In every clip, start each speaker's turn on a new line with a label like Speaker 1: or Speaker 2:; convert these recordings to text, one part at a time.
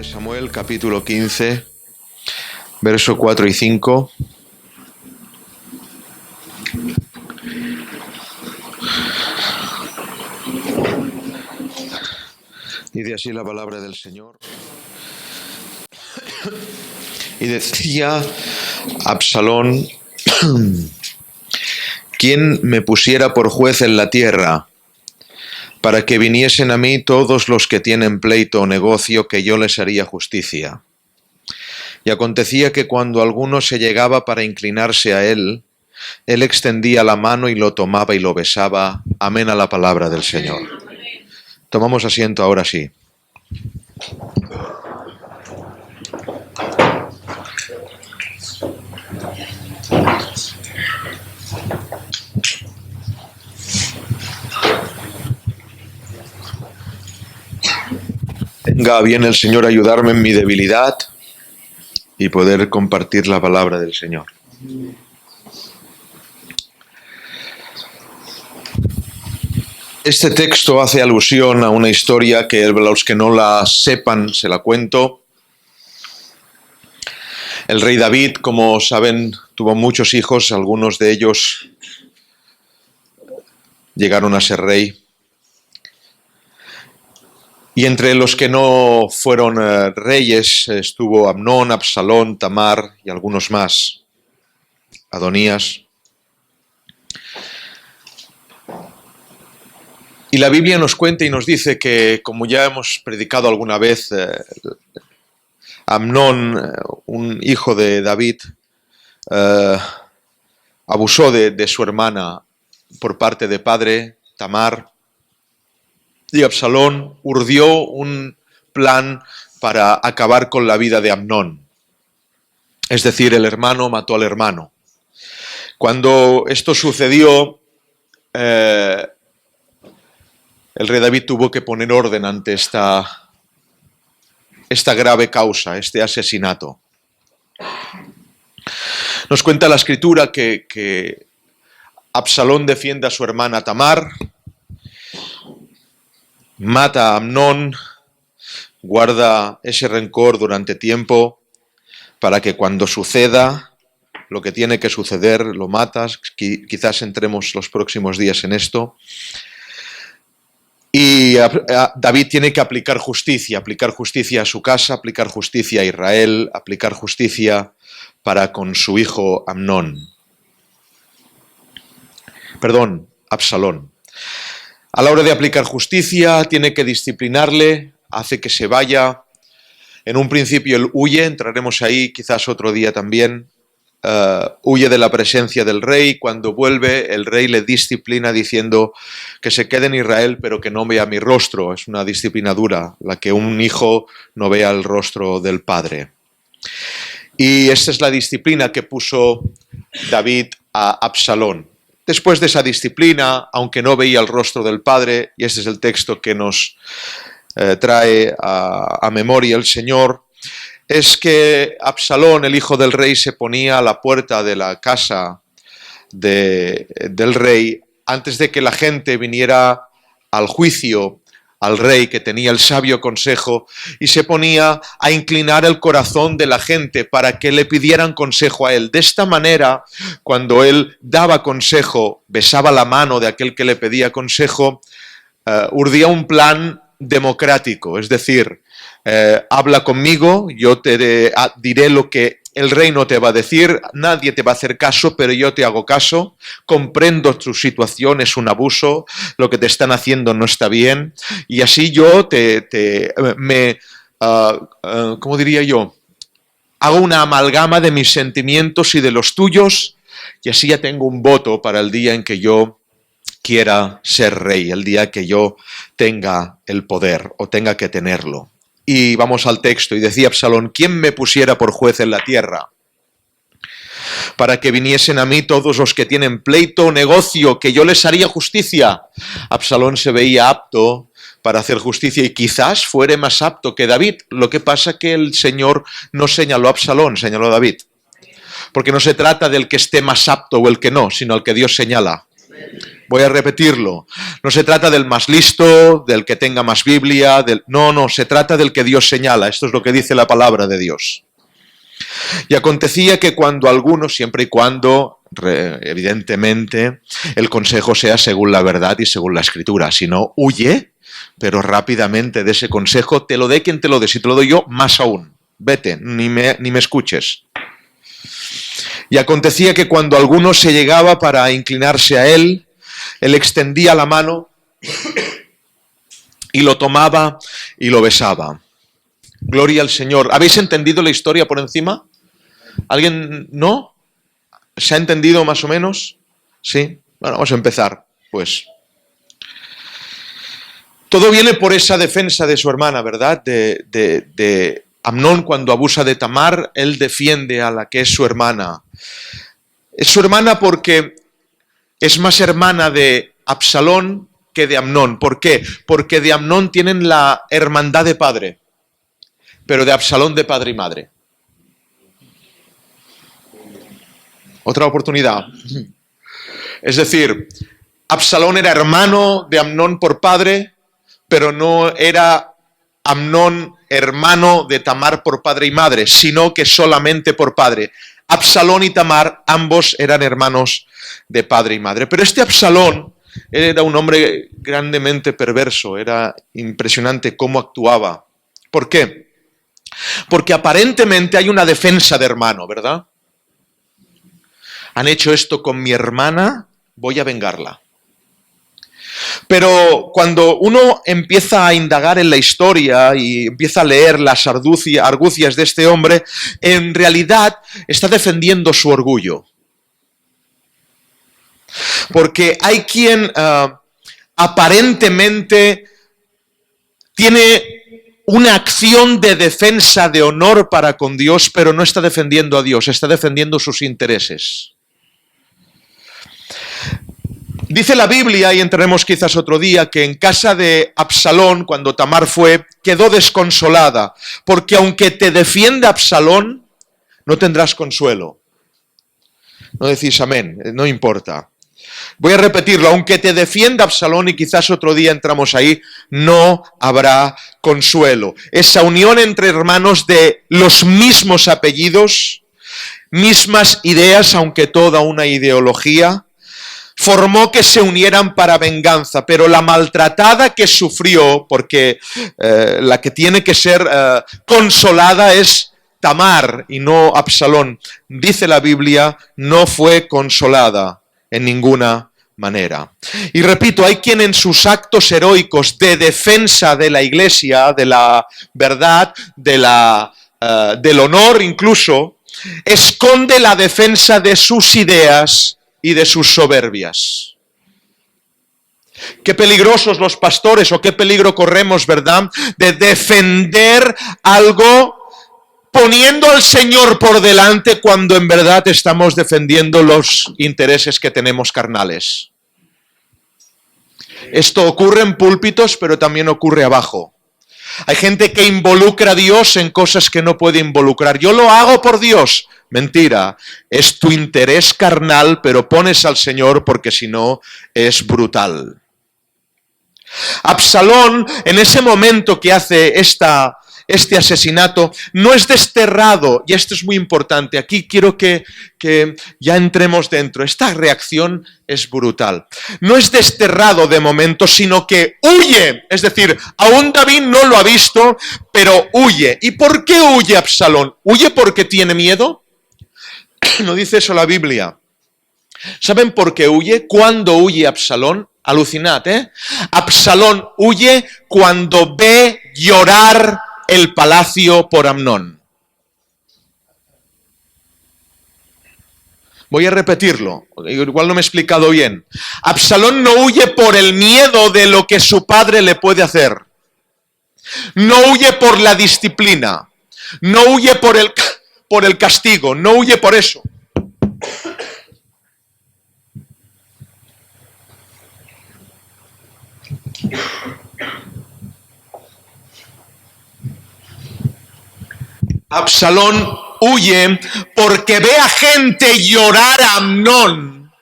Speaker 1: De Samuel, capítulo 15, verso 4 y 5. Dice así la palabra del Señor. Y decía Absalón: ¿quién me pusiera por juez en la tierra, para que viniesen a mí todos los que tienen pleito o negocio, que yo les haría justicia? Y acontecía que cuando alguno se llegaba para inclinarse a él, él extendía la mano y lo tomaba y lo besaba. Amén a la palabra del Señor. Tomamos asiento ahora sí. Tenga bien el Señor ayudarme en mi debilidad y poder compartir la palabra del Señor. Este texto hace alusión a una historia que los que no la sepan se la cuento. El rey David, como saben, tuvo muchos hijos, algunos de ellos llegaron a ser rey. Y entre los que no fueron reyes estuvo Amnón, Absalón, Tamar y algunos más, Adonías. Y la Biblia nos cuenta y nos dice que, como ya hemos predicado alguna vez, Amnón, un hijo de David, abusó de su hermana por parte de padre, Tamar. Y Absalón urdió un plan para acabar con la vida de Amnón. Es decir, el hermano mató al hermano. Cuando esto sucedió, el rey David tuvo que poner orden ante esta grave causa, este asesinato. Nos cuenta la Escritura que Absalón defiende a su hermana Tamar, mata a Amnón, guarda ese rencor durante tiempo para que cuando suceda lo que tiene que suceder, lo matas. Quizás entremos los próximos días en esto. Y David tiene que aplicar justicia a su casa, aplicar justicia a Israel, aplicar justicia para con su hijo Absalón. A la hora de aplicar justicia, tiene que disciplinarle, hace que se vaya. En un principio él huye, entraremos ahí quizás otro día también. Huye de la presencia del rey. Cuando vuelve, el rey le disciplina diciendo que se quede en Israel, pero que no vea mi rostro. Es una disciplina dura, la que un hijo no vea el rostro del padre. Y esta es la disciplina que puso David a Absalón. Después de esa disciplina, aunque no veía el rostro del padre, y este es el texto que nos trae a memoria el Señor, es que Absalón, el hijo del rey, se ponía a la puerta de la casa del rey antes de que la gente viniera al juicio al rey, que tenía el sabio consejo, y se ponía a inclinar el corazón de la gente para que le pidieran consejo a él. De esta manera, cuando él daba consejo, besaba la mano de aquel que le pedía consejo, urdía un plan democrático, es decir, habla conmigo, yo te diré lo que el rey no te va a decir, nadie te va a hacer caso, pero yo te hago caso, comprendo tu situación, es un abuso, lo que te están haciendo no está bien, y así yo ¿cómo diría yo? Hago una amalgama de mis sentimientos y de los tuyos, y así ya tengo un voto para el día en que yo quiera ser rey, el día que yo tenga el poder o tenga que tenerlo. Y vamos al texto. Y decía Absalón: ¿quién me pusiera por juez en la tierra, para que viniesen a mí todos los que tienen pleito o negocio, que yo les haría justicia? Absalón se veía apto para hacer justicia y quizás fuere más apto que David. Lo que pasa que el Señor no señaló a Absalón, señaló a David. Porque no se trata del que esté más apto o el que no, sino el que Dios señala. Voy a repetirlo. No se trata del más listo, del que tenga más Biblia, no, se trata del que Dios señala. Esto es lo que dice la palabra de Dios. Y acontecía que cuando algunos, siempre y cuando, evidentemente, el consejo sea según la verdad y según la Escritura. Si no, huye, pero rápidamente de ese consejo, te lo dé quien te lo dé. Si te lo doy yo, más aún. Vete, ni me escuches. Y acontecía que cuando alguno se llegaba para inclinarse a él extendía la mano y lo tomaba y lo besaba. Gloria al Señor. ¿Habéis entendido la historia por encima? ¿Alguien no? ¿Se ha entendido más o menos? Sí. Bueno, vamos a empezar, pues. Todo viene por esa defensa de su hermana, ¿verdad? De Amnón, cuando abusa de Tamar, él defiende a la que es su hermana. Es su hermana porque es más hermana de Absalón que de Amnón. ¿Por qué? Porque de Amnón tienen la hermandad de padre, pero de Absalón de padre y madre. Otra oportunidad. Es decir, Absalón era hermano de Amnón por padre, pero no era Amnón hermano de Tamar por padre y madre, sino que solamente por padre. Absalón y Tamar, ambos eran hermanos de padre y madre. Pero este Absalón era un hombre grandemente perverso, era impresionante cómo actuaba. ¿Por qué? Porque aparentemente hay una defensa de hermano, ¿verdad? Han hecho esto con mi hermana, voy a vengarla. Pero cuando uno empieza a indagar en la historia y empieza a leer las argucias de este hombre, en realidad está defendiendo su orgullo. Porque hay quien aparentemente tiene una acción de defensa de honor para con Dios, pero no está defendiendo a Dios, está defendiendo sus intereses. Dice la Biblia, y entraremos quizás otro día, que en casa de Absalón, cuando Tamar fue, quedó desconsolada, porque aunque te defienda Absalón, no tendrás consuelo. No decís amén, no importa. Voy a repetirlo, aunque te defienda Absalón, y quizás otro día entramos ahí, no habrá consuelo. Esa unión entre hermanos de los mismos apellidos, mismas ideas, aunque toda una ideología, formó que se unieran para venganza, pero la maltratada que sufrió, porque la que tiene que ser consolada es Tamar y no Absalón. Dice la Biblia, no fue consolada en ninguna manera. Y repito, hay quien en sus actos heroicos de defensa de la iglesia, de la verdad, del honor incluso, esconde la defensa de sus ideas y de sus soberbias. Qué peligrosos los pastores, o qué peligro corremos, ¿verdad?, de defender algo poniendo al Señor por delante cuando en verdad estamos defendiendo los intereses que tenemos carnales. Esto ocurre en púlpitos, pero también ocurre abajo. Hay gente que involucra a Dios en cosas que no puede involucrar. Yo lo hago por Dios. Mentira, es tu interés carnal, pero pones al Señor porque si no es brutal. Absalón, en ese momento que hace este asesinato, no es desterrado, y esto es muy importante, aquí quiero que ya entremos dentro, esta reacción es brutal. No es desterrado de momento, sino que huye, es decir, aún David no lo ha visto, pero huye. ¿Y por qué huye Absalón? ¿Huye porque tiene miedo? No dice eso la Biblia. ¿Saben por qué huye? ¿Cuándo huye Absalón? Alucinad, ¿eh? Absalón huye cuando ve llorar el palacio por Amnón. Voy a repetirlo, igual no me he explicado bien. Absalón no huye por el miedo de lo que su padre le puede hacer. No huye por la disciplina. No huye por el castigo. No huye por eso. Absalón huye porque ve a gente llorar a Amnón,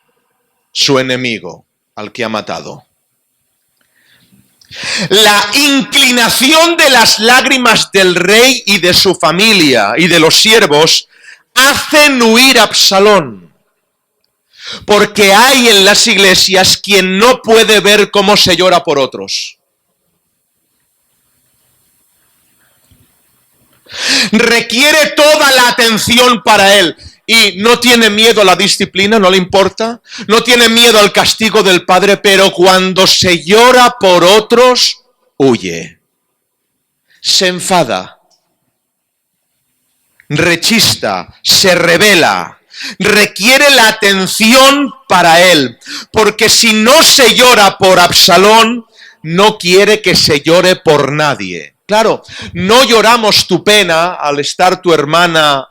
Speaker 1: su enemigo. al que ha matado. La inclinación de las lágrimas del rey y de su familia y de los siervos hacen huir a Absalón. Porque hay en las iglesias quien no puede ver cómo se llora por otros. Requiere toda la atención para él. Y no tiene miedo a la disciplina, no le importa. No tiene miedo al castigo del Padre, pero cuando se llora por otros, huye. Se enfada. Rechista, se rebela. Requiere la atención para él. Porque si no se llora por Absalón, no quiere que se llore por nadie. Claro, no lloramos tu pena al estar tu hermana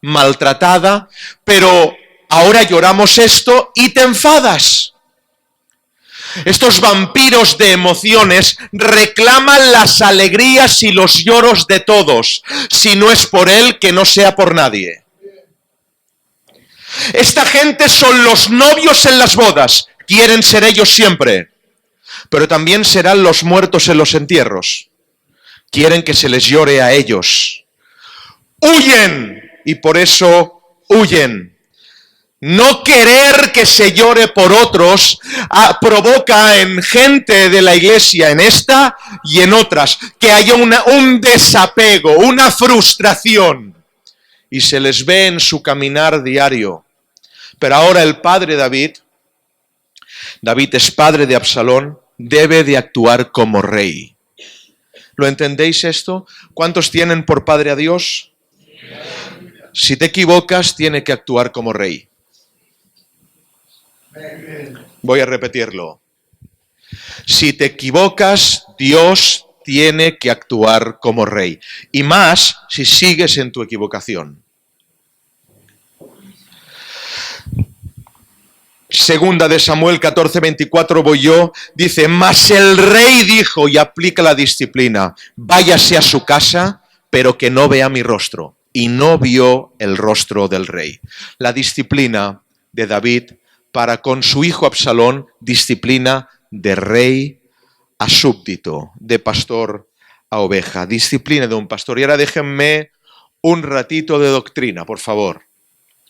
Speaker 1: maltratada, pero ahora lloramos esto y te enfadas. Estos vampiros de emociones reclaman las alegrías y los lloros de todos. Si no es por él, que no sea por nadie. Esta gente son los novios en las bodas. Quieren ser ellos siempre. Pero también serán los muertos en los entierros. Quieren que se les llore a ellos. Huyen. Y por eso huyen. No querer que se llore por otros provoca en gente de la iglesia, en esta y en otras, que haya un desapego, una frustración. Y se les ve en su caminar diario. Pero ahora el padre David es padre de Absalón, debe de actuar como rey. ¿Lo entendéis esto? ¿Cuántos tienen por padre a Dios? Si te equivocas, tiene que actuar como rey. Voy a repetirlo. Si te equivocas, Dios tiene que actuar como rey. Y más si sigues en tu equivocación. Segunda de Samuel 14:24 voy yo, dice, mas el rey dijo, y aplica la disciplina, váyase a su casa, pero que no vea mi rostro. Y no vio el rostro del rey. La disciplina de David para con su hijo Absalón, disciplina de rey a súbdito, de pastor a oveja, disciplina de un pastor. Y ahora déjenme un ratito de doctrina, por favor.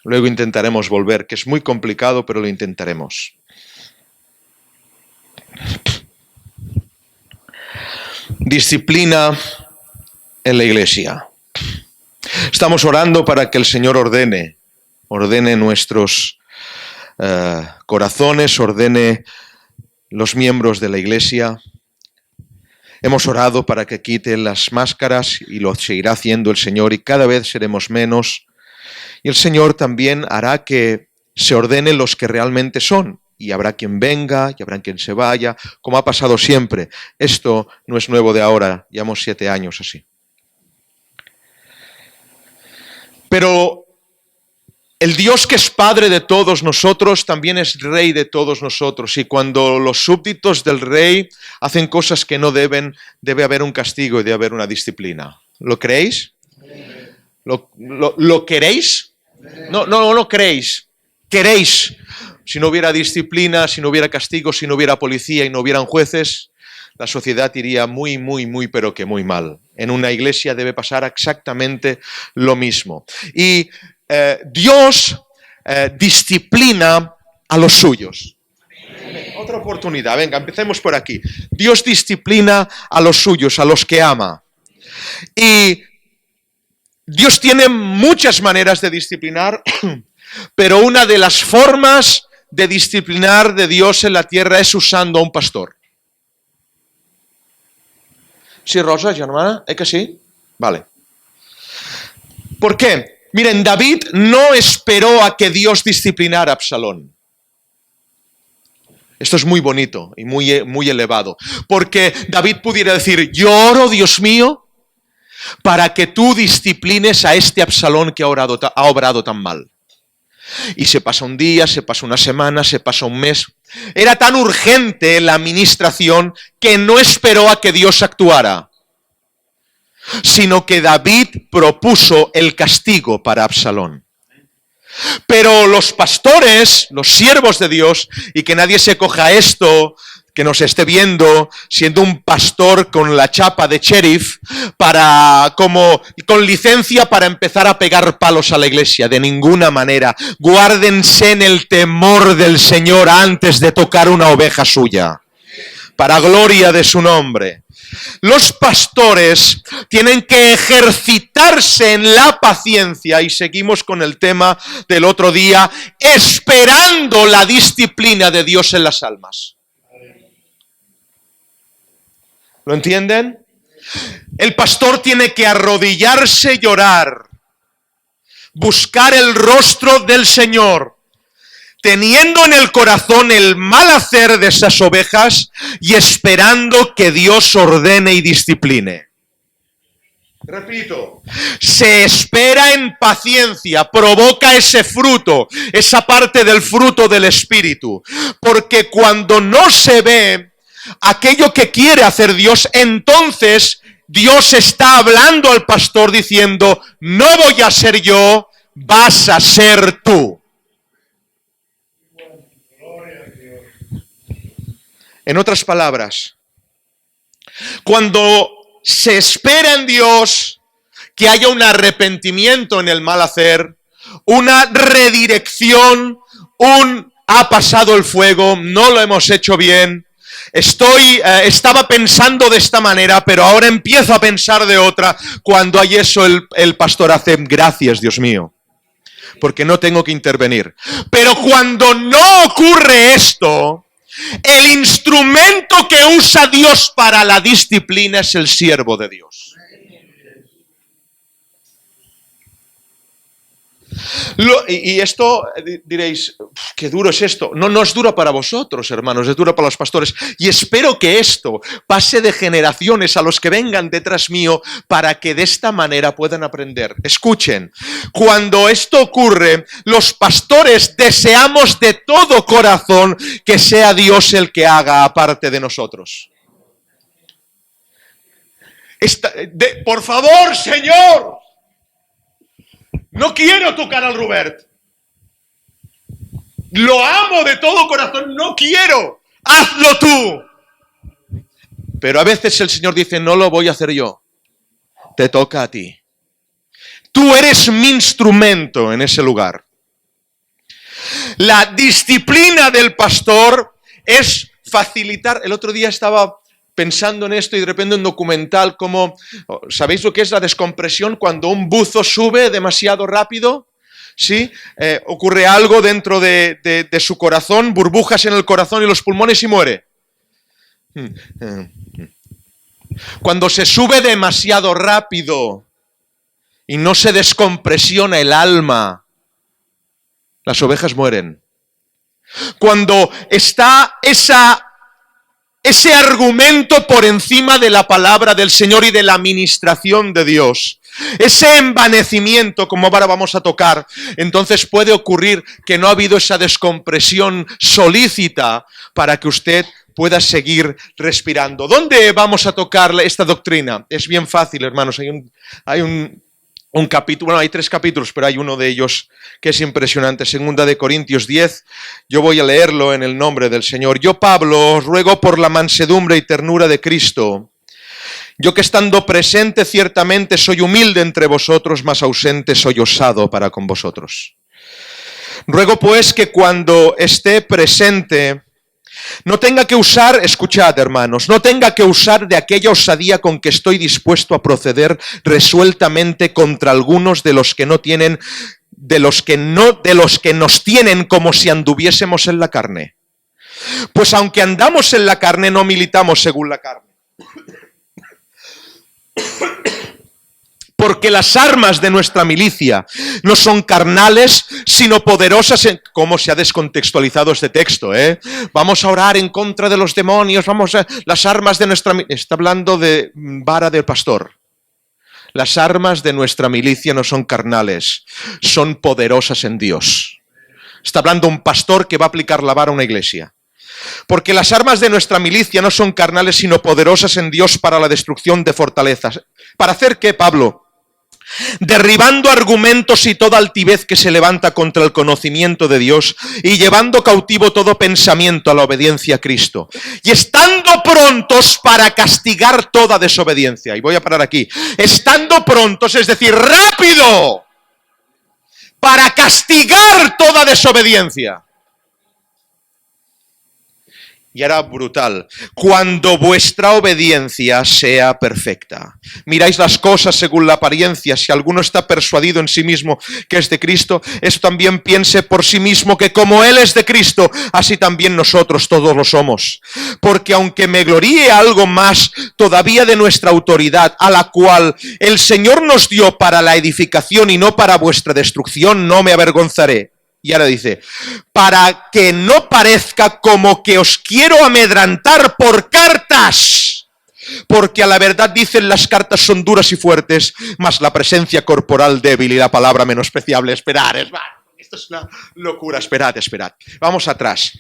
Speaker 1: Luego intentaremos volver, que es muy complicado, pero lo intentaremos. Disciplina en la iglesia. Estamos orando para que el Señor ordene nuestros corazones, ordene los miembros de la iglesia. Hemos orado para que quite las máscaras y lo seguirá haciendo el Señor y cada vez seremos menos. Y el Señor también hará que se ordenen los que realmente son. Y habrá quien venga y habrá quien se vaya, como ha pasado siempre. Esto no es nuevo de ahora, llevamos 7 años así. Pero el Dios que es Padre de todos nosotros también es Rey de todos nosotros. Y cuando los súbditos del Rey hacen cosas que no deben, debe haber un castigo y debe haber una disciplina. ¿Lo creéis? ¿Lo queréis? No creéis. Queréis. Si no hubiera disciplina, si no hubiera castigo, si no hubiera policía y no hubieran jueces, la sociedad iría muy, pero que muy mal. En una iglesia debe pasar exactamente lo mismo. Y Dios disciplina a los suyos. Otra oportunidad, venga, empecemos por aquí. Dios disciplina a los suyos, a los que ama. Y Dios tiene muchas maneras de disciplinar, pero una de las formas de disciplinar de Dios en la tierra es usando a un pastor. ¿Sí, Rosa, hermana? ¿Es que sí? Vale. ¿Por qué? Miren, David no esperó a que Dios disciplinara a Absalón. Esto es muy bonito y muy elevado. Porque David pudiera decir, yo oro, Dios mío, para que tú disciplines a este Absalón que ha obrado tan mal. Y se pasa un día, se pasa una semana, se pasa un mes. Era tan urgente la administración que no esperó a que Dios actuara, sino que David propuso el castigo para Absalón. Pero los pastores, los siervos de Dios, y que nadie se coja esto, que nos esté viendo siendo un pastor con la chapa de sheriff con licencia para empezar a pegar palos a la iglesia, de ninguna manera. Guárdense en el temor del Señor antes de tocar una oveja suya, para gloria de su nombre. Los pastores tienen que ejercitarse en la paciencia, y seguimos con el tema del otro día, esperando la disciplina de Dios en las almas. ¿Lo entienden? El pastor tiene que arrodillarse y llorar, buscar el rostro del Señor, teniendo en el corazón el mal hacer de esas ovejas y esperando que Dios ordene y discipline. Repito, se espera en paciencia, provoca ese fruto, esa parte del fruto del Espíritu, porque cuando no se ve aquello que quiere hacer Dios, entonces Dios está hablando al pastor diciendo, no voy a ser yo, vas a ser tú. En otras palabras, cuando se espera en Dios que haya un arrepentimiento en el mal hacer, una redirección, ha pasado el fuego, no lo hemos hecho bien, estaba pensando de esta manera, pero ahora empiezo a pensar de otra. Cuando hay eso, el pastor hace, gracias, Dios mío, porque no tengo que intervenir. Pero cuando no ocurre esto, el instrumento que usa Dios para la disciplina es el siervo de Dios. Y esto diréis, qué duro es esto. No es duro para vosotros, hermanos, es duro para los pastores. Y espero que esto pase de generaciones a los que vengan detrás mío para que de esta manera puedan aprender. Escuchen, cuando esto ocurre, los pastores deseamos de todo corazón que sea Dios el que haga aparte de nosotros. Por favor, Señor, no quiero tocar al Robert. Lo amo de todo corazón, no quiero. Hazlo tú. Pero a veces el Señor dice, no lo voy a hacer yo. Te toca a ti. Tú eres mi instrumento en ese lugar. La disciplina del pastor es facilitar. El otro día estaba pensando en esto y de repente un documental como, ¿sabéis lo que es la descompresión? Cuando un buzo sube demasiado rápido, ¿sí? Ocurre algo dentro de su corazón, burbujas en el corazón y los pulmones y muere. Cuando se sube demasiado rápido y no se descompresiona el alma, las ovejas mueren. Cuando está ese argumento por encima de la palabra del Señor y de la administración de Dios, ese envanecimiento, como ahora vamos a tocar, entonces puede ocurrir que no ha habido esa descompresión solícita para que usted pueda seguir respirando. ¿Dónde vamos a tocar esta doctrina? Es bien fácil, hermanos. Hay un capítulo, bueno, hay 3 capítulos, pero hay uno de ellos que es impresionante. 2 Corintios 10, yo voy a leerlo en el nombre del Señor. Yo, Pablo, os ruego por la mansedumbre y ternura de Cristo, yo que estando presente ciertamente soy humilde entre vosotros, mas ausente soy osado para con vosotros. Ruego pues que cuando esté presente no tenga que usar, escuchad hermanos, no tenga que usar de aquella osadía con que estoy dispuesto a proceder resueltamente contra algunos de los que nos tienen como si anduviésemos en la carne. Pues aunque andamos en la carne, no militamos según la carne. Porque las armas de nuestra milicia no son carnales, sino poderosas en... ¿Cómo se ha descontextualizado este texto? Vamos a orar en contra de los demonios, las armas de nuestra... Está hablando de vara del pastor. Las armas de nuestra milicia no son carnales, son poderosas en Dios. Está hablando un pastor que va a aplicar la vara a una iglesia. Porque las armas de nuestra milicia no son carnales, sino poderosas en Dios para la destrucción de fortalezas. ¿Para hacer qué, Pablo? derribando argumentos y toda altivez que se levanta contra el conocimiento de Dios y llevando cautivo todo pensamiento a la obediencia a Cristo. Y estando prontos para castigar toda desobediencia. Y voy a parar aquí. Estando prontos, es decir, rápido, para castigar toda desobediencia. Y era brutal. Cuando vuestra obediencia sea perfecta. Miráis las cosas según la apariencia. Si alguno está persuadido en sí mismo que es de Cristo, eso también piense por sí mismo que como Él es de Cristo, así también nosotros todos lo somos. Porque aunque me gloríe algo más todavía de nuestra autoridad, a la cual el Señor nos dio para la edificación y no para vuestra destrucción, no me avergonzaré. Y ahora dice, para que no parezca como que os quiero amedrantar por cartas, porque a la verdad dicen las cartas son duras y fuertes, mas la presencia corporal débil y la palabra menospreciable. Esperad, esto es una locura, esperad. Vamos atrás.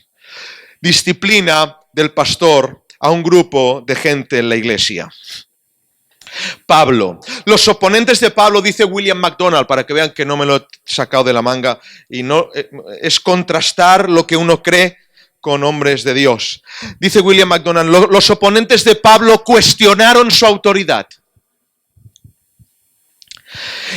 Speaker 1: Disciplina del pastor a un grupo de gente en la iglesia. Pablo. Los oponentes de Pablo, dice William MacDonald, para que vean que no me lo he sacado de la manga, y no es contrastar lo que uno cree con hombres de Dios. Dice William MacDonald, los oponentes de Pablo cuestionaron su autoridad.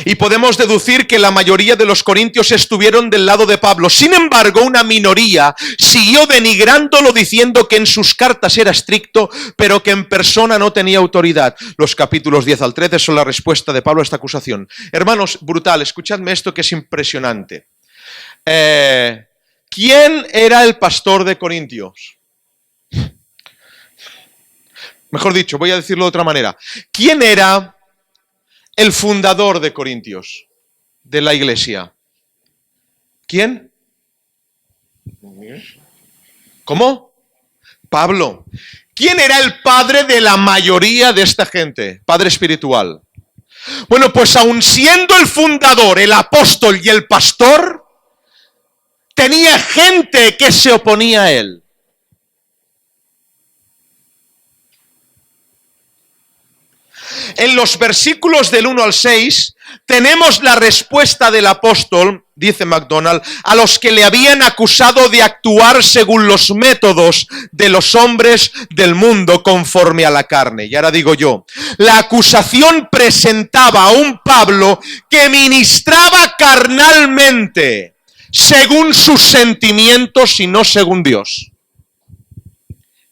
Speaker 1: Y podemos deducir que la mayoría de los corintios estuvieron del lado de Pablo. Sin embargo, una minoría siguió denigrándolo diciendo que en sus cartas era estricto, pero que en persona no tenía autoridad. Los capítulos 10 al 13 son la respuesta de Pablo a esta acusación. Hermanos, brutal, escuchadme esto que es impresionante. ¿Quién era el pastor de Corintios? Mejor dicho, voy a decirlo de otra manera. ¿Quién era el fundador de Corintios, de la iglesia? ¿Quién? ¿Cómo? Pablo. ¿Quién era el padre de la mayoría de esta gente? Padre espiritual. Bueno, pues aun siendo el fundador, el apóstol y el pastor, tenía gente que se oponía a él. En los versículos del 1 al 6 tenemos la respuesta del apóstol, dice MacDonald, a los que le habían acusado de actuar según los métodos de los hombres del mundo conforme a la carne. Y ahora digo yo, la acusación presentaba a un Pablo que ministraba carnalmente, según sus sentimientos y no según Dios.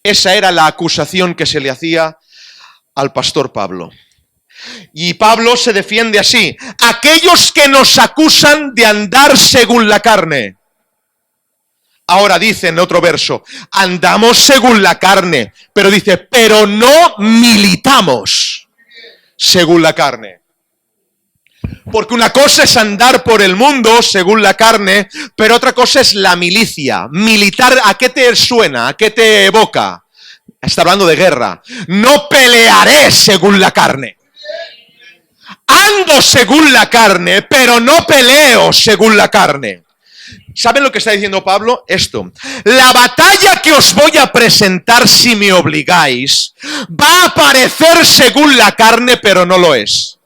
Speaker 1: Esa era la acusación que se le hacía al pastor Pablo. Y Pablo se defiende así: aquellos que nos acusan de andar según la carne. Ahora dice en otro verso, andamos según la carne, pero dice, pero no militamos según la carne. Porque una cosa es andar por el mundo según la carne, pero otra cosa es la milicia. Militar, ¿a qué te suena? ¿A qué te evoca? Está hablando de guerra. No pelearé según la carne. Ando según la carne, pero no peleo según la carne. ¿Saben lo que está diciendo Pablo? Esto. La batalla que os voy a presentar, si me obligáis, va a parecer según la carne, pero no lo es.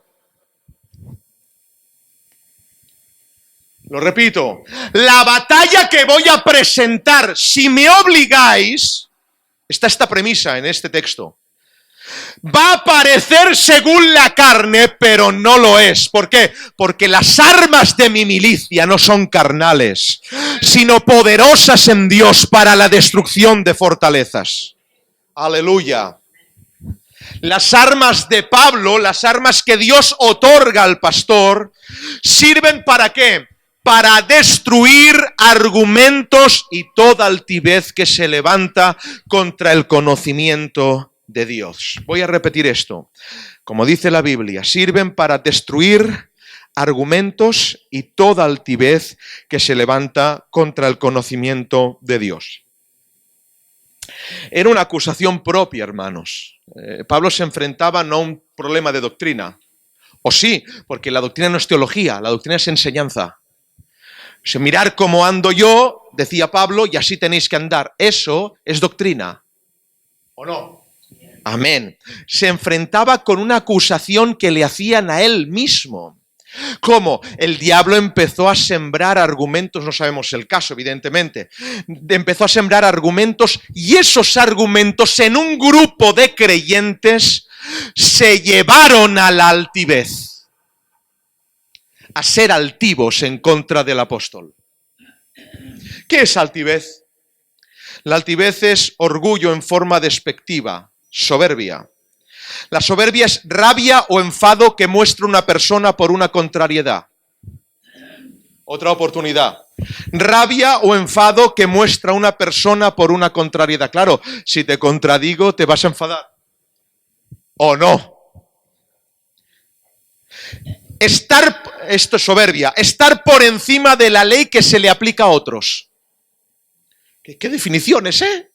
Speaker 1: Lo repito. La batalla que voy a presentar, si me obligáis, está esta premisa en este texto. Va a parecer según la carne, pero no lo es. ¿Por qué? Porque las armas de mi milicia no son carnales, sino poderosas en Dios para la destrucción de fortalezas. Aleluya. Las armas de Pablo, las armas que Dios otorga al pastor, ¿sirven para qué? Para destruir argumentos y toda altivez que se levanta contra el conocimiento de Dios. Voy a repetir esto. Como dice la Biblia, sirven para destruir argumentos y toda altivez que se levanta contra el conocimiento de Dios. Era una acusación propia, hermanos. Pablo se enfrentaba no a un problema de doctrina. O sí, porque la doctrina no es teología, la doctrina es enseñanza. O sea, mirar cómo ando yo, decía Pablo, y así tenéis que andar. Eso es doctrina. ¿O no? Amén. Se enfrentaba con una acusación que le hacían a él mismo. ¿Cómo? El diablo empezó a sembrar argumentos, no sabemos el caso, evidentemente. Empezó a sembrar argumentos y esos argumentos en un grupo de creyentes se llevaron a la altivez, a ser altivos en contra del apóstol. ¿Qué es altivez? La altivez es orgullo en forma despectiva, soberbia. La soberbia es rabia o enfado que muestra una persona por una contrariedad. Otra oportunidad. Rabia o enfado que muestra una persona por una contrariedad. Claro, si te contradigo, te vas a enfadar. ¿O no? Esto es soberbia. Estar por encima de la ley que se le aplica a otros. ¿Qué definiciones, eh?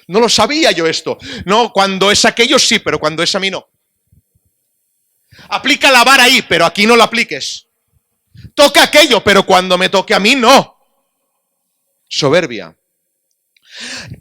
Speaker 1: No lo sabía yo esto. No, cuando es aquello sí, pero cuando es a mí no. Aplica la vara ahí, pero aquí no la apliques. Toca aquello, pero cuando me toque a mí no. Soberbia.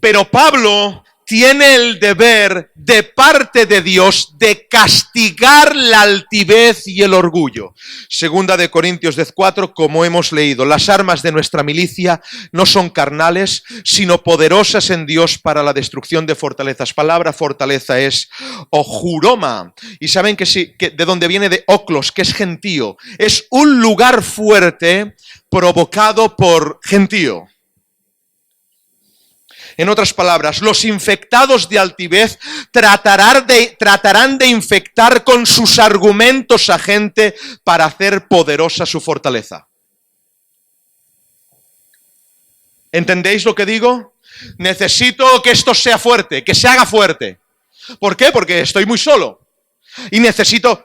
Speaker 1: Pero Pablo tiene el deber de parte de Dios de castigar la altivez y el orgullo. Segunda de Corintios 10:4, como hemos leído, las armas de nuestra milicia no son carnales, sino poderosas en Dios para la destrucción de fortalezas. Palabra fortaleza es ojuroma. Y saben que sí, que de donde viene de oklos, que es gentío. Es un lugar fuerte provocado por gentío. En otras palabras, los infectados de altivez tratarán de infectar con sus argumentos a gente para hacer poderosa su fortaleza. ¿Entendéis lo que digo? Necesito que esto sea fuerte, que se haga fuerte. ¿Por qué? Porque estoy muy solo. Y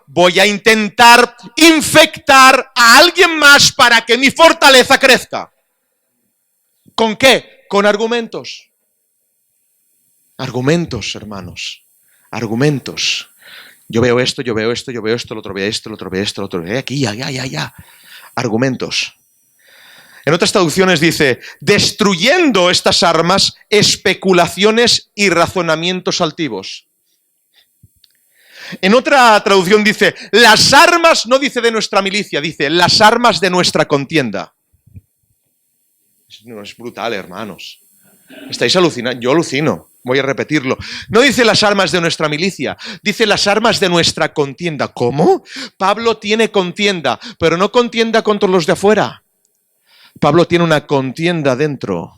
Speaker 1: voy a intentar infectar a alguien más para que mi fortaleza crezca. ¿Con qué? Con argumentos. Argumentos, hermanos. Argumentos. Yo veo esto, yo veo esto, yo veo esto, el otro ve esto, el otro ve esto, el otro ve aquí, ya. Argumentos. En otras traducciones dice, destruyendo estas armas, especulaciones y razonamientos altivos. En otra traducción dice, las armas, no dice de nuestra milicia, dice, las armas de nuestra contienda. No, es brutal, hermanos. Estáis alucinando, yo alucino. Voy a repetirlo. No dice las armas de nuestra milicia, dice las armas de nuestra contienda. ¿Cómo? Pablo tiene contienda, pero no contienda contra los de afuera. Pablo tiene una contienda dentro.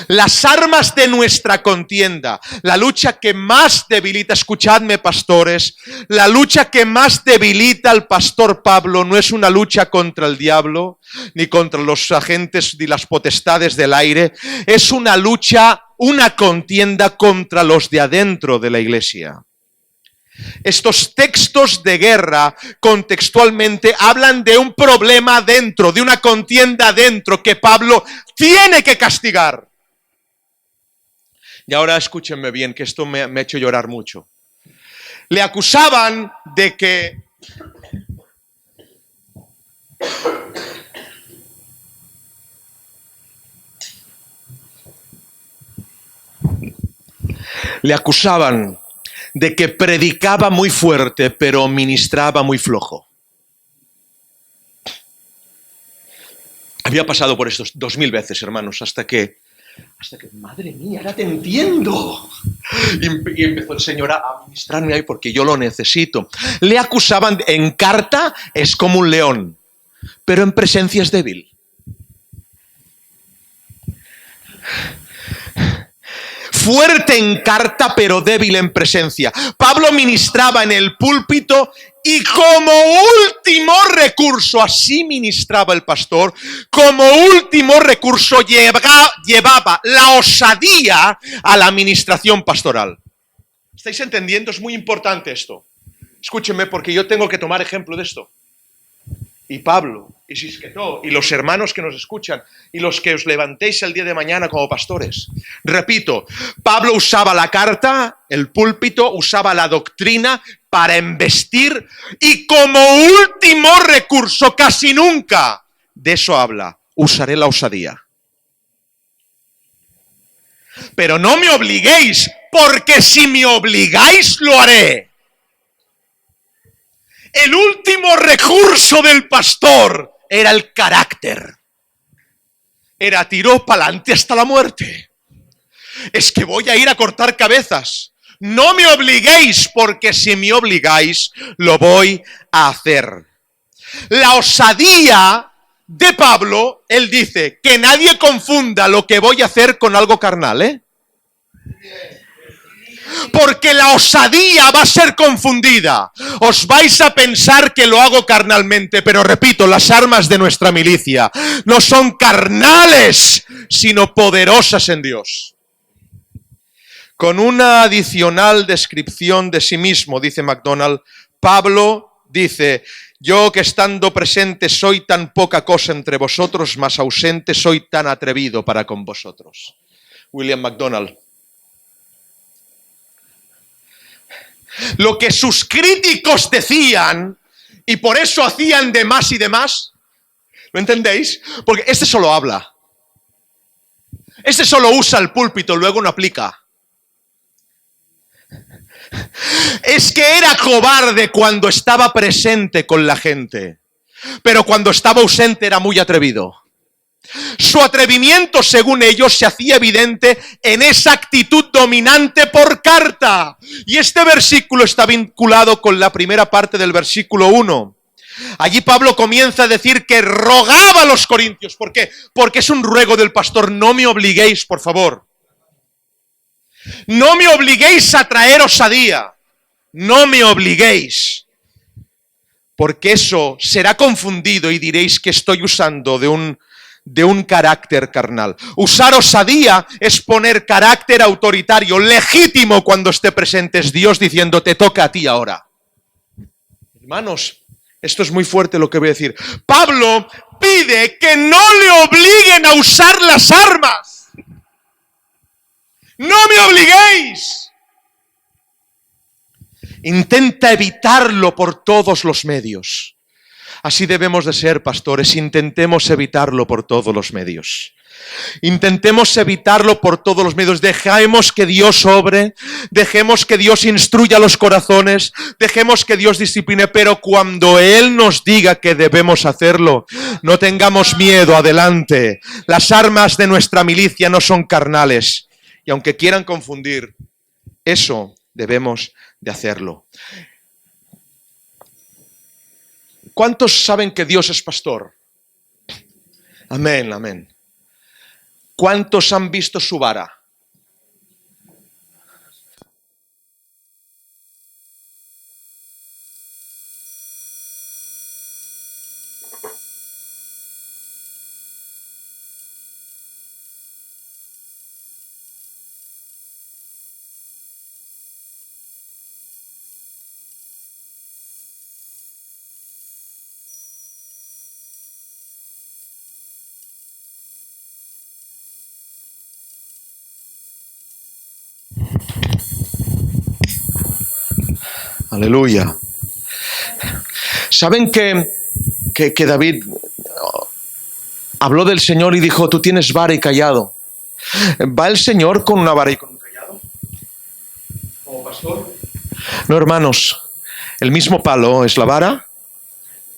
Speaker 1: Las armas de nuestra contienda, la lucha que más debilita, escuchadme pastores, la lucha que más debilita al pastor Pablo no es una lucha contra el diablo, ni contra los agentes ni las potestades del aire, es una lucha, una contienda contra los de adentro de la iglesia. Estos textos de guerra contextualmente hablan de un problema dentro, de una contienda dentro que Pablo tiene que castigar. Y ahora escúchenme bien, que esto me ha hecho llorar mucho. Le acusaban de que predicaba muy fuerte, pero ministraba muy flojo. Había pasado por estos 2000 veces, hermanos, hasta que, madre mía, ahora te entiendo. Y empezó el Señor a ministrarme ahí porque yo lo necesito. Le acusaban, en carta es como un león, pero en presencia es débil. Fuerte en carta, pero débil en presencia. Pablo ministraba en el púlpito y como último recurso, así ministraba el pastor, como último recurso llevaba la osadía a la administración pastoral. ¿Estáis entendiendo? Es muy importante esto. Escúchenme, porque yo tengo que tomar ejemplo de esto. Y Pablo, y Sisquetó, y los hermanos que nos escuchan, y los que os levantéis el día de mañana como pastores. Repito, Pablo usaba la carta, el púlpito, usaba la doctrina para embestir, y como último recurso, casi nunca, de eso habla, usaré la osadía. Pero no me obliguéis, porque si me obligáis, lo haré. El último recurso del pastor era el carácter. Era tiró para adelante hasta la muerte. Es que voy a ir a cortar cabezas. No me obliguéis, porque si me obligáis, lo voy a hacer. La osadía de Pablo, él dice, que nadie confunda lo que voy a hacer con algo carnal, ¿eh? Porque la osadía va a ser confundida. Os vais a pensar que lo hago carnalmente, pero repito, las armas de nuestra milicia no son carnales, sino poderosas en Dios. Con una adicional descripción de sí mismo, dice MacDonald, Pablo dice: yo que estando presente soy tan poca cosa entre vosotros, mas ausente soy tan atrevido para con vosotros. William MacDonald. Lo que sus críticos decían, y por eso hacían de más y de más, ¿lo entendéis? Porque este solo habla. Este solo usa el púlpito, luego no aplica. Es que era cobarde cuando estaba presente con la gente, pero cuando estaba ausente era muy atrevido. Su atrevimiento, según ellos, se hacía evidente en esa actitud dominante por carta. Y este versículo está vinculado con la primera parte del versículo 1. Allí Pablo comienza a decir que rogaba a los corintios. ¿Por qué? Porque es un ruego del pastor: no me obliguéis, por favor. No me obliguéis a traer osadía. No me obliguéis. Porque eso será confundido y diréis que estoy usando de un carácter carnal. Usar osadía es poner carácter autoritario, legítimo cuando esté presente. Es Dios diciendo: te toca a ti ahora. Hermanos, esto es muy fuerte lo que voy a decir. Pablo pide que no le obliguen a usar las armas. ¡No me obliguéis! Intenta evitarlo por todos los medios. Así debemos de ser, pastores. Intentemos evitarlo por todos los medios. Intentemos evitarlo por todos los medios. Dejemos que Dios obre. Dejemos que Dios instruya los corazones. Dejemos que Dios discipline. Pero cuando Él nos diga que debemos hacerlo, no tengamos miedo. Adelante. Las armas de nuestra milicia no son carnales. Y aunque quieran confundir, eso debemos de hacerlo. ¿Cuántos saben que Dios es pastor? Amén, amén. ¿Cuántos han visto su vara? Aleluya. ¿Saben que David habló del Señor y dijo: tú tienes vara y cayado? ¿Va el Señor con una vara y con un cayado? ¿Como pastor? No, hermanos. El mismo palo es la vara,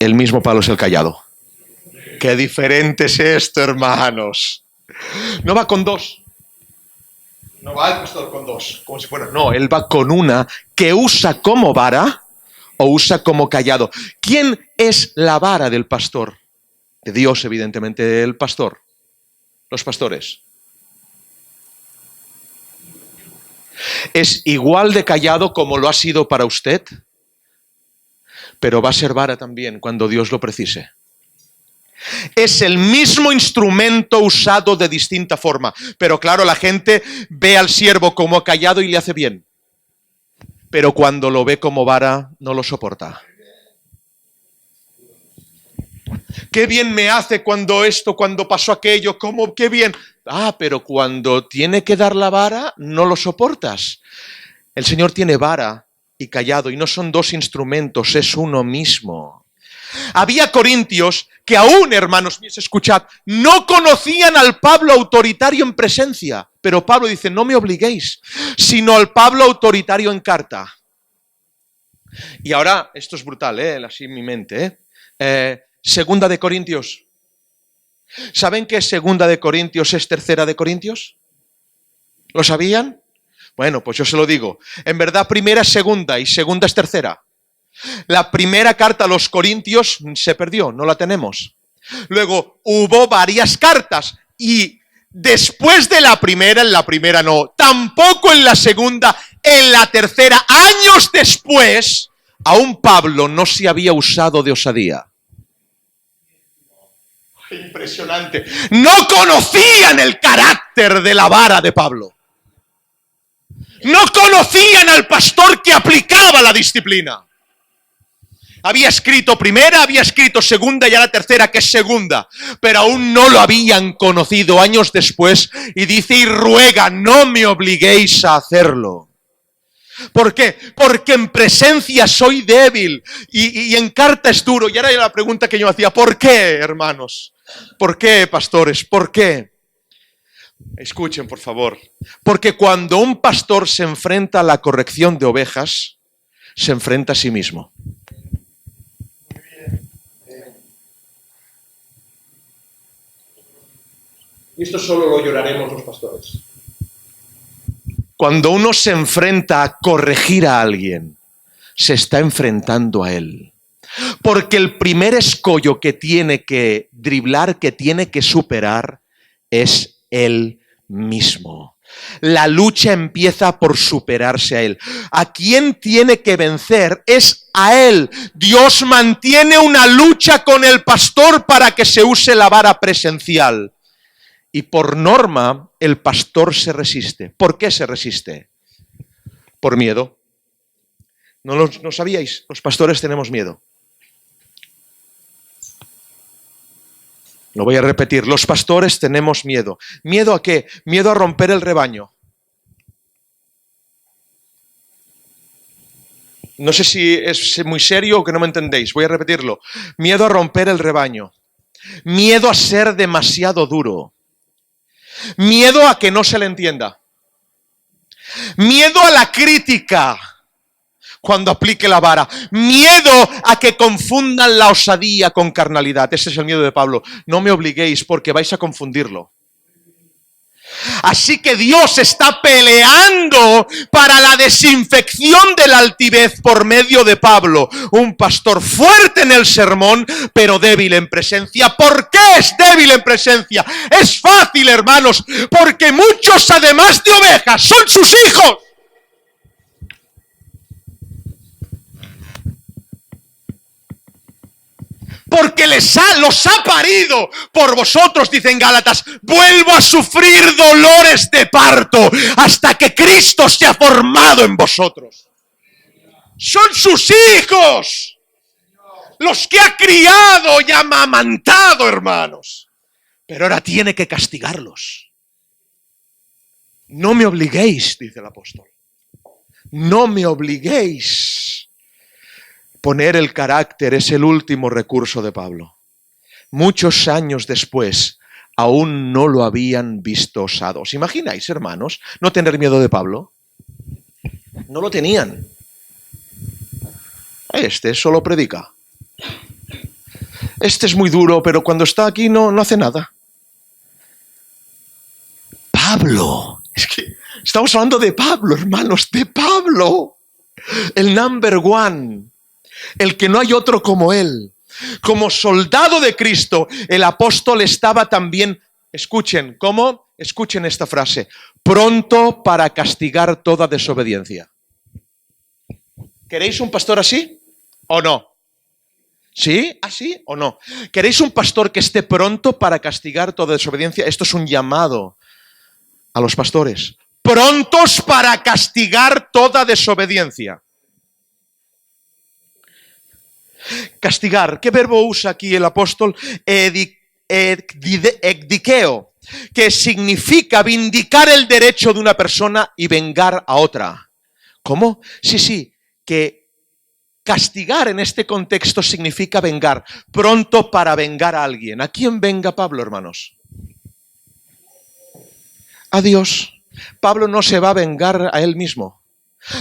Speaker 1: el mismo palo es el cayado. Qué diferente es esto, hermanos. No va con dos. No va el pastor con dos, como si fuera. No, él va con una que usa como vara o usa como cayado. ¿Quién es la vara del pastor? De Dios, evidentemente, el pastor. Los pastores. Es igual de callado como lo ha sido para usted, pero va a ser vara también cuando Dios lo precise. Es el mismo instrumento usado de distinta forma. Pero claro, la gente ve al siervo como callado y le hace bien. Pero cuando lo ve como vara, no lo soporta. Qué bien me hace cuando esto, cuando pasó aquello, cómo, qué bien. Ah, pero cuando tiene que dar la vara, no lo soportas. El Señor tiene vara y callado, y no son dos instrumentos, es uno mismo. Había corintios que aún, hermanos míos, escuchad, no conocían al Pablo autoritario en presencia. Pero Pablo dice: no me obliguéis, sino al Pablo autoritario en carta. Y ahora, esto es brutal, así en mi mente. Segunda de Corintios. ¿Saben que Segunda de Corintios es Tercera de Corintios? ¿Lo sabían? Bueno, pues yo se lo digo. En verdad, primera es segunda y segunda es tercera. La primera carta a los Corintios se perdió, no la tenemos. Luego hubo varias cartas y después de la primera, en la primera no, tampoco en la segunda, en la tercera, años después, aún Pablo no se había usado de osadía. Impresionante. No conocían el carácter de la vara de Pablo. No conocían al pastor que aplicaba la disciplina. Había escrito primera, había escrito segunda y ahora tercera, que es segunda. Pero aún no lo habían conocido años después. Y dice y ruega, no me obliguéis a hacerlo. ¿Por qué? Porque en presencia soy débil y en carta es duro. Y ahora la pregunta que yo hacía, ¿por qué, hermanos? ¿Por qué, pastores? ¿Por qué? Escuchen, por favor. Porque cuando un pastor se enfrenta a la corrección de ovejas, se enfrenta a sí mismo. Y esto solo lo lloraremos los pastores. Cuando uno se enfrenta a corregir a alguien, se está enfrentando a él. Porque el primer escollo que tiene que driblar, que tiene que superar, es él mismo. La lucha empieza por superarse a él. A quien tiene que vencer es a él. Dios mantiene una lucha con el pastor para que se use la vara presencial. Y por norma, el pastor se resiste. ¿Por qué se resiste? Por miedo. ¿No sabíais? Los pastores tenemos miedo. Lo voy a repetir. Los pastores tenemos miedo. ¿Miedo a qué? Miedo a romper el rebaño. No sé si es muy serio o que no me entendéis. Voy a repetirlo. Miedo a romper el rebaño. Miedo a ser demasiado duro. Miedo a que no se le entienda. Miedo a la crítica cuando aplique la vara. Miedo a que confundan la osadía con carnalidad. Ese es el miedo de Pablo. No me obliguéis porque vais a confundirlo. Así que Dios está peleando para la desinfección de la altivez por medio de Pablo. Un pastor fuerte en el sermón, pero débil en presencia. ¿Por qué es débil en presencia? Es fácil, hermanos, porque muchos, además de ovejas, son sus hijos. Porque los ha parido por vosotros, dicen Gálatas. Vuelvo a sufrir dolores de parto hasta que Cristo se ha formado en vosotros. Son sus hijos, los que ha criado y amamantado, hermanos. Pero ahora tiene que castigarlos. No me obliguéis, dice el apóstol. No me obliguéis. Poner el carácter es el último recurso de Pablo. Muchos años después, aún no lo habían visto osado. ¿Os imagináis, hermanos, no tener miedo de Pablo? No lo tenían. Este solo predica. Este es muy duro, pero cuando está aquí no hace nada. Pablo. Es que estamos hablando de Pablo, hermanos, de Pablo. El number one. El que no hay otro como él. Como soldado de Cristo, el apóstol estaba también, escuchen, ¿cómo? Escuchen esta frase, pronto para castigar toda desobediencia. ¿Queréis un pastor así o no? ¿Sí? ¿Así o no? ¿Queréis un pastor que esté pronto para castigar toda desobediencia? Esto es un llamado a los pastores. Prontos para castigar toda desobediencia. Castigar. ¿Qué verbo usa aquí el apóstol? Ekdikeo, que significa vindicar el derecho de una persona y vengar a otra. ¿Cómo? Sí, que castigar en este contexto significa vengar. Pronto para vengar a alguien. ¿A quién venga Pablo, hermanos? A Dios. Pablo no se va a vengar a él mismo.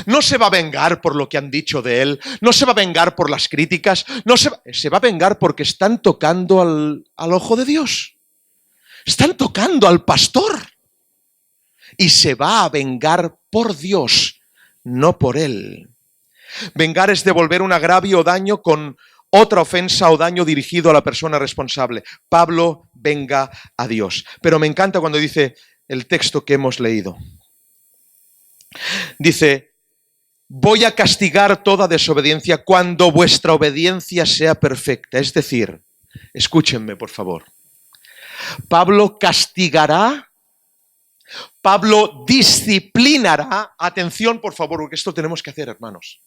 Speaker 1: No se va a vengar por lo que han dicho de él, no se va a vengar por las críticas, se va a vengar porque están tocando al ojo de Dios. Están tocando al pastor. Y se va a vengar por Dios, no por él. Vengar es devolver un agravio o daño con otra ofensa o daño dirigido a la persona responsable. Pablo venga a Dios. Pero me encanta cuando dice el texto que hemos leído. Dice, voy a castigar toda desobediencia cuando vuestra obediencia sea perfecta. Es decir, escúchenme por favor. Pablo castigará, Pablo disciplinará. Atención por favor, porque esto tenemos que hacer, hermanos.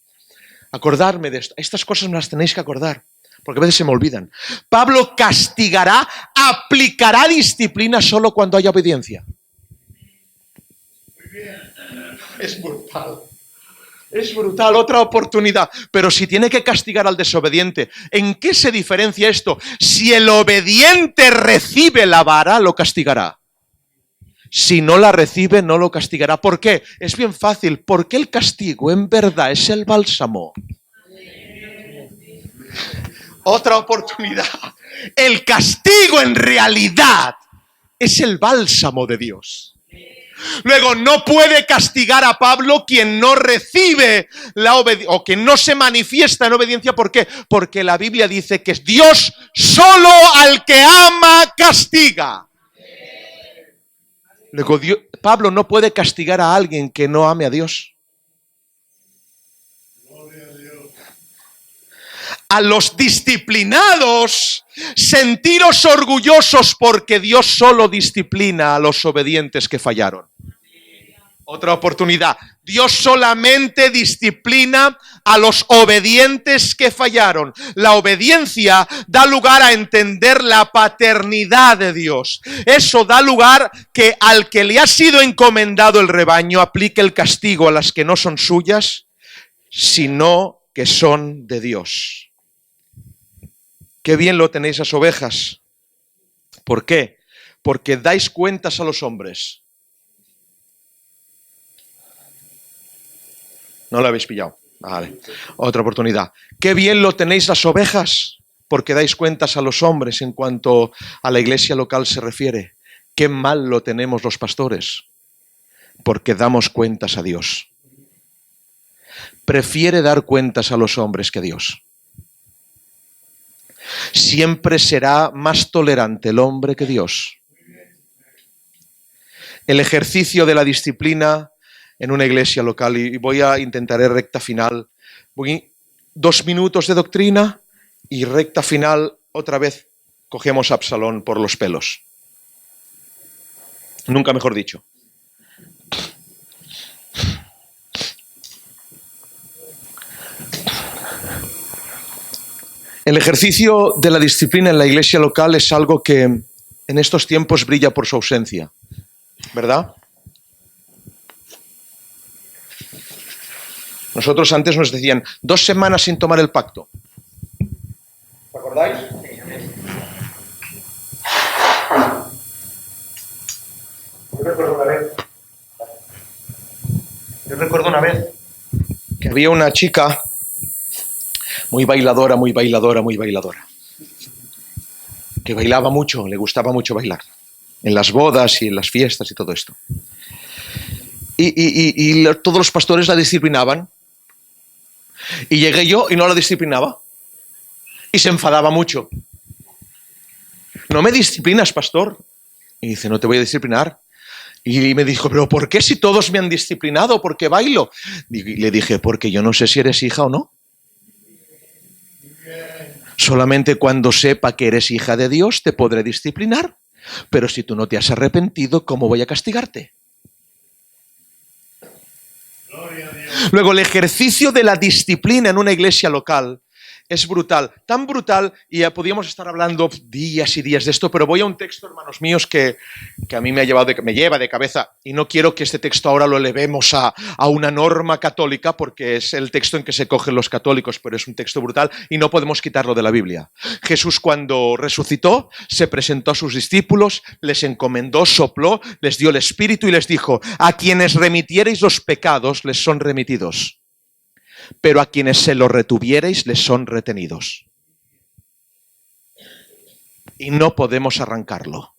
Speaker 1: Acordarme de esto. Estas cosas me las tenéis que acordar, porque a veces se me olvidan. Pablo castigará, aplicará disciplina solo cuando haya obediencia. Muy bien. Es brutal. Es brutal, otra oportunidad. Pero si tiene que castigar al desobediente, ¿en qué se diferencia esto? Si el obediente recibe la vara, lo castigará. Si no la recibe, no lo castigará. ¿Por qué? Es bien fácil. Porque el castigo en verdad es el bálsamo. Otra oportunidad. El castigo en realidad es el bálsamo de Dios. Luego, no puede castigar a Pablo quien no recibe la obediencia o quien no se manifiesta en obediencia. ¿Por qué? Porque la Biblia dice que Dios solo al que ama castiga. Luego, Pablo no puede castigar a alguien que no ame a Dios. A los disciplinados, sentiros orgullosos porque Dios solo disciplina a los obedientes que fallaron. Otra oportunidad. Dios solamente disciplina a los obedientes que fallaron. La obediencia da lugar a entender la paternidad de Dios. Eso da lugar que al que le ha sido encomendado el rebaño aplique el castigo a las que no son suyas, sino que son de Dios. Qué bien lo tenéis las ovejas. ¿Por qué? Porque dais cuentas a los hombres. No lo habéis pillado. Vale. Otra oportunidad. Qué bien lo tenéis las ovejas, porque dais cuentas a los hombres en cuanto a la iglesia local se refiere. Qué mal lo tenemos los pastores, porque damos cuentas a Dios. Prefiere dar cuentas a los hombres que a Dios. Siempre será más tolerante el hombre que Dios. El ejercicio de la disciplina en una iglesia local, y voy a intentar recta final. 2 minutos de doctrina y recta final, otra vez cogemos a Absalón por los pelos. Nunca mejor dicho. El ejercicio de la disciplina en la iglesia local es algo que en estos tiempos brilla por su ausencia, ¿verdad? Nosotros antes nos decían 2 semanas sin tomar el pacto. ¿Os acordáis? Yo recuerdo una vez que había una chica muy bailadora, que bailaba mucho, le gustaba mucho bailar, en las bodas y en las fiestas y todo esto. Y todos los pastores la disciplinaban. Y llegué yo y no la disciplinaba. Y se enfadaba mucho. ¿No me disciplinas, pastor? Y dice, no te voy a disciplinar. Y me dijo, ¿pero por qué si todos me han disciplinado? ¿Por qué bailo? Y le dije, porque yo no sé si eres hija o no. Solamente cuando sepa que eres hija de Dios te podré disciplinar. Pero si tú no te has arrepentido, ¿cómo voy a castigarte? Luego, el ejercicio de la disciplina en una iglesia local es brutal, tan brutal, y ya podríamos estar hablando días y días de esto, pero voy a un texto, hermanos míos, que a mí me lleva de cabeza, y no quiero que este texto ahora lo elevemos a una norma católica, porque es el texto en que se cogen los católicos, pero es un texto brutal y no podemos quitarlo de la Biblia. Jesús, cuando resucitó, se presentó a sus discípulos, les encomendó, sopló, les dio el Espíritu y les dijo: a quienes remitiereis los pecados les son remitidos, pero a quienes se los retuviereis les son retenidos. Y no podemos arrancarlo.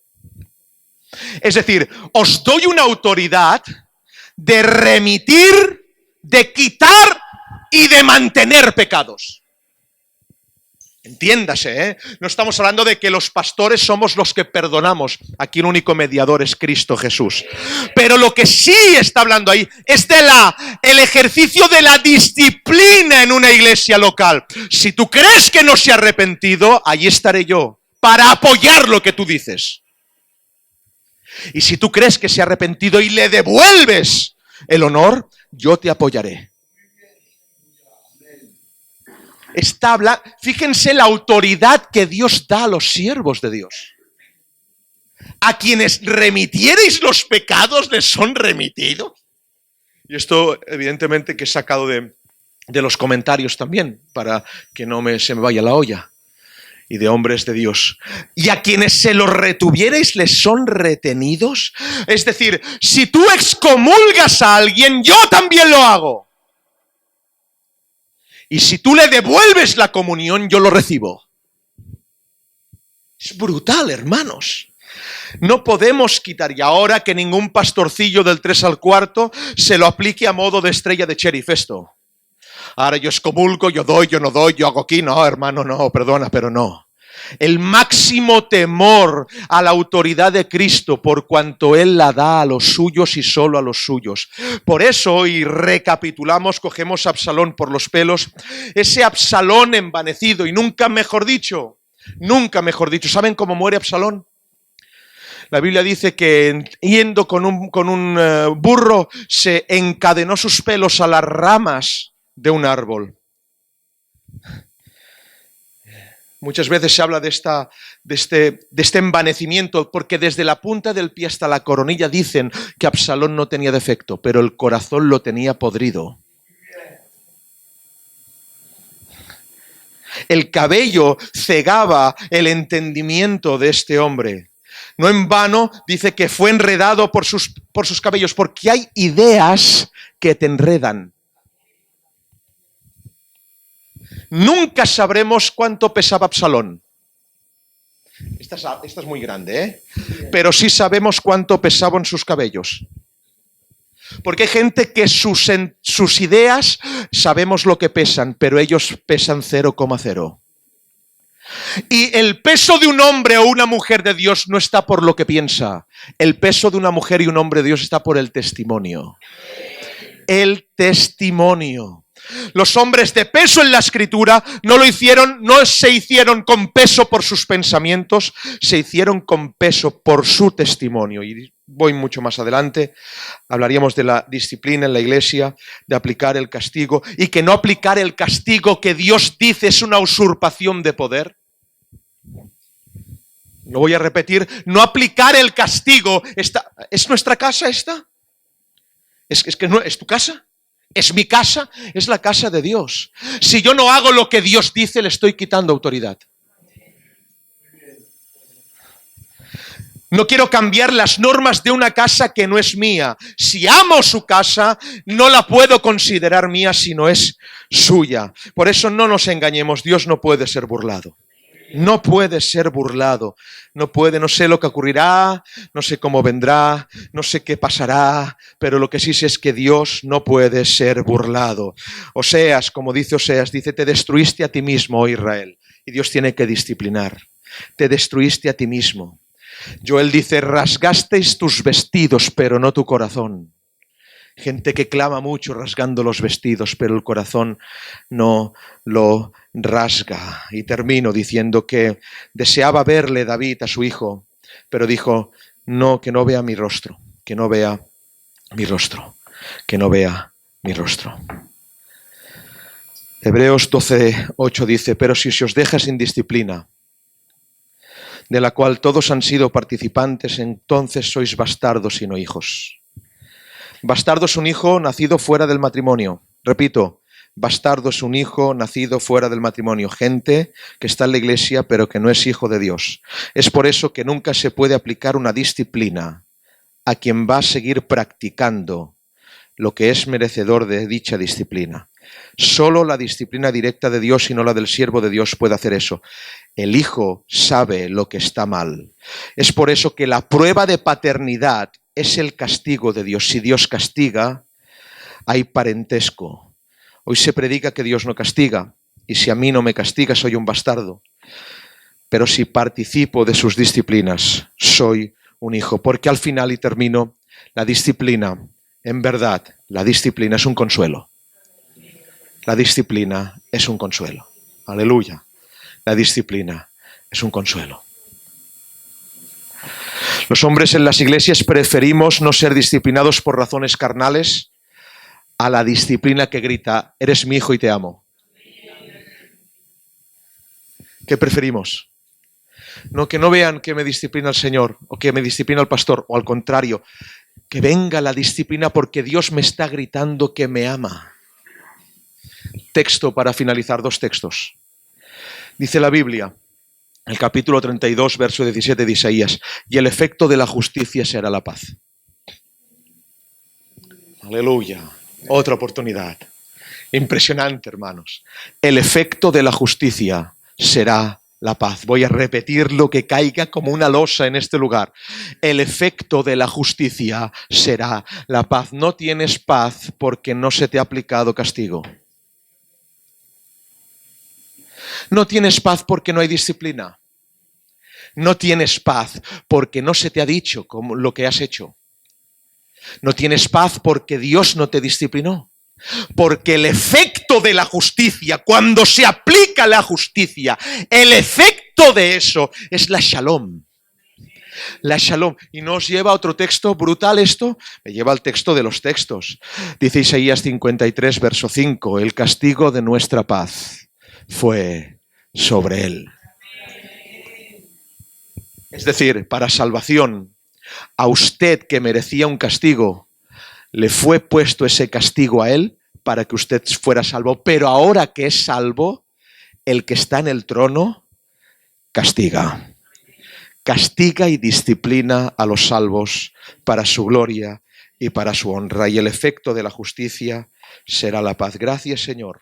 Speaker 1: Es decir, os doy una autoridad de remitir, de quitar y de mantener pecados. Entiéndase, ¿eh? No estamos hablando de que los pastores somos los que perdonamos. Aquí el único mediador es Cristo Jesús. Pero lo que sí está hablando ahí es de el ejercicio de la disciplina en una iglesia local. Si tú crees que no se ha arrepentido, ahí estaré yo para apoyar lo que tú dices. Y si tú crees que se ha arrepentido y le devuelves el honor, yo te apoyaré. Fíjense la autoridad que Dios da a los siervos de Dios. A quienes remitiereis los pecados les son remitidos. Y esto evidentemente que he sacado de los comentarios también, para que no se me vaya la olla. Y de hombres de Dios. Y a quienes se los retuviereis les son retenidos. Es decir, si tú excomulgas a alguien, yo también lo hago. Y si tú le devuelves la comunión, yo lo recibo. Es brutal, hermanos. No podemos quitar, y ahora que ningún pastorcillo del 3 al 4 se lo aplique a modo de estrella de sheriff esto. Ahora yo excomulgo, yo doy, yo no doy, yo hago aquí. No, hermano, no, perdona, pero no. El máximo temor a la autoridad de Cristo, por cuanto Él la da a los suyos y solo a los suyos. Por eso, y recapitulamos, cogemos a Absalón por los pelos, ese Absalón envanecido, y nunca mejor dicho, ¿saben cómo muere Absalón? La Biblia dice que yendo con un burro se encadenó sus pelos a las ramas de un árbol. Muchas veces se habla de este envanecimiento, porque desde la punta del pie hasta la coronilla dicen que Absalón no tenía defecto, pero el corazón lo tenía podrido. El cabello cegaba el entendimiento de este hombre. No en vano dice que fue enredado por sus cabellos, porque hay ideas que te enredan. Nunca sabremos cuánto pesaba Absalón. Esta es muy grande, ¿eh? Pero sí sabemos cuánto pesaban sus cabellos. Porque hay gente que sus ideas sabemos lo que pesan, pero ellos pesan 0,0. Y el peso de un hombre o una mujer de Dios no está por lo que piensa. El peso de una mujer y un hombre de Dios está por el testimonio. El testimonio. Los hombres de peso en la Escritura no se hicieron con peso por sus pensamientos, se hicieron con peso por su testimonio. Y voy mucho más adelante, hablaríamos de la disciplina en la iglesia, de aplicar el castigo, y que no aplicar el castigo que Dios dice es una usurpación de poder. Lo voy a repetir, no aplicar el castigo. ¿Es nuestra casa esta? ¿Es tu casa? ¿Es mi casa? Es la casa de Dios. Si yo no hago lo que Dios dice, le estoy quitando autoridad. No quiero cambiar las normas de una casa que no es mía. Si amo su casa, no la puedo considerar mía si no es suya. Por eso no nos engañemos, Dios no puede ser burlado. No puede ser burlado, no sé lo que ocurrirá, no sé cómo vendrá, no sé qué pasará, pero lo que sí sé es que Dios no puede ser burlado. Oseas, como dice Oseas, dice: te destruiste a ti mismo, oh Israel, y Dios tiene que disciplinar. Te destruiste a ti mismo. Joel dice: rasgasteis tus vestidos, pero no tu corazón. Gente que clama mucho rasgando los vestidos, pero el corazón no lo rasga. Y termino diciendo que deseaba verle David a su hijo, pero dijo: no, que no vea mi rostro, que no vea mi rostro, que no vea mi rostro.
Speaker 2: Hebreos 12:8 dice: pero si se os deja sin disciplina, de la cual todos han sido participantes, entonces sois bastardos y no hijos. Bastardo es un hijo nacido fuera del matrimonio. Repito, bastardo es un hijo nacido fuera del matrimonio. Gente que está en la iglesia pero que no es hijo de Dios. Es por eso que nunca se puede aplicar una disciplina a quien va a seguir practicando lo que es merecedor de dicha disciplina. Solo la disciplina directa de Dios y no la del siervo de Dios puede hacer eso. El hijo sabe lo que está mal. Es por eso que la prueba de paternidad es el castigo de Dios. Si Dios castiga, hay parentesco. Hoy se predica que Dios no castiga, y si a mí no me castiga, soy un bastardo. Pero si participo de sus disciplinas, soy un hijo. Porque al final, y termino, la disciplina, en verdad, la disciplina es un consuelo. La disciplina es un consuelo. Aleluya. La disciplina es un consuelo. Los hombres en las iglesias preferimos no ser disciplinados por razones carnales a la disciplina que grita: eres mi hijo y te amo. ¿Qué preferimos? No, que no vean que me disciplina el Señor o que me disciplina el pastor, o al contrario, que venga la disciplina porque Dios me está gritando que me ama. Texto para finalizar, 2 textos. Dice la Biblia, el capítulo 32, verso 17 de Isaías: y el efecto de la justicia será la paz. Aleluya. Otra oportunidad. Impresionante, hermanos. El efecto de la justicia será la paz. Voy a repetir lo que caiga como una losa en este lugar. El efecto de la justicia será la paz. No tienes paz porque no se te ha aplicado castigo. No tienes paz porque no hay disciplina. No tienes paz porque no se te ha dicho lo que has hecho. No tienes paz porque Dios no te disciplinó. Porque el efecto de la justicia, cuando se aplica la justicia, el efecto de eso es la shalom. La shalom. Y nos lleva a otro texto brutal esto. Me lleva al texto de los textos. Dice Isaías 53, verso 5. El castigo de nuestra paz fue sobre él. Es decir, para salvación, a usted que merecía un castigo, le fue puesto ese castigo a él para que usted fuera salvo. Pero ahora que es salvo, el que está en el trono castiga. Castiga y disciplina a los salvos para su gloria y para su honra. Y el efecto de la justicia será la paz. Gracias, Señor,